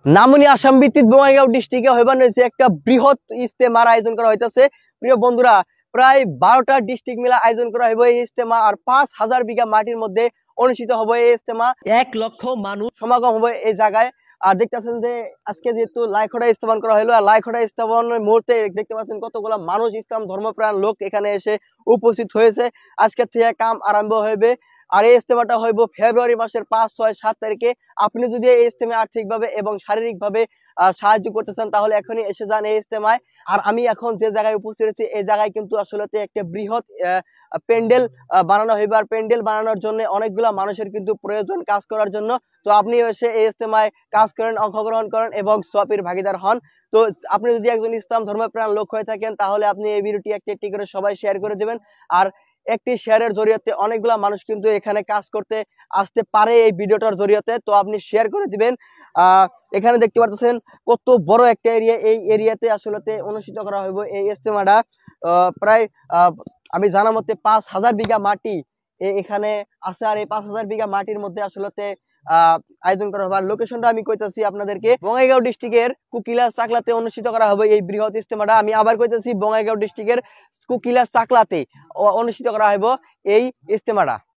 নামনি আসাম ভিত্তিক বঙ্গাইগাঁও ডিস্ট্রিক্টে হইবার হয়েছে একটা বৃহৎ ইজতেমার আয়োজন করা হইতেছে। প্রিয় বন্ধুরা, প্রায় 12টা ডিস্ট্রিক্ট মিলে আয়োজন করা হইব এই ইজতেমা। আর 5,000 বিঘা মাটির মধ্যে অনুষ্ঠিত হবে এই ইজতেমা। 1 লক্ষ মানুষ সমাগম হবে এই জায়গায়। আর দেখতেছেন যে আজকে যেহেতু লাইখড়া স্থাপন করা হলো, আর লাইখড়া স্থাপনের মুহূর্তে দেখতে পাচ্ছেন কতগুলো মানুষ, ইসলাম ধর্মপ্রাণ লোক এখানে এসে উপস্থিত হয়েছে। আজকে থেকে কাম আরম্ভ হইবে। আর এই ইজতেমাটা হইব ফেব্রুয়ারি মাসের 5, 6, 7 তারিখে। আপনি যদি এই ইজতেমায় আর্থিকভাবে এবং শারীরিকভাবে সাহায্য করতে চান তাহলে এখনই এসে যান এই ইজতেমায়। আর আমি এখন যে জায়গায় উপস্থিত আছি এই জায়গায় কিন্তু আসলে একটা বৃহৎ প্যান্ডেল বানানো হইবে। আর প্যান্ডেল বানানোর জন্য অনেকগুলা মানুষের কিন্তু প্রয়োজন কাজ করার জন্য। তো আপনি এসে এই ইজতেমায় কাজ করেন, অংশগ্রহণ করেন এবং সওয়াবের ভাগীদার হন। তো আপনি যদি একজন ইসলাম ধর্মপ্রাণ লোক হয়ে থাকেন তাহলে আপনি এই ভিডিওটি একটি একটি করে সবাই শেয়ার করে দিবেন। আর একটি শেয়ারের জরিয়তে অনেকগুলা মানুষ কিন্তু এখানে কাজ করতে আসতে পারে এই ভিডিওটার জরিয়তে। তো আপনি শেয়ার করে দিবেন। এখানে দেখতে পাচ্ছেন কত বড় একটা এরিয়া, এই এরিয়াতে আসলে অনুষ্ঠিত করা হইব এই ইজতেমাটা। প্রায় আমি জানা মতে 5,000 বিঘা মাটি এখানে আছে। আর এই 5,000 বিঘা মাটির মধ্যে আসলে আয়োজন করা হবে। আর লোকেশনটা আমি কইতাছি আপনাদেরকে, বঙ্গাইগাঁও ডিস্ট্রিক্টের কুকিলা চাকলাতে অনুষ্ঠিত করা হবে এই বৃহৎ ইজতেমাটা। আমি আবার কইতাছি, বঙ্গাইগাঁও ডিস্ট্রিক্টের কুকিলা চাকলাতে অনুষ্ঠিত করা হবে এই ইজতেমাটা।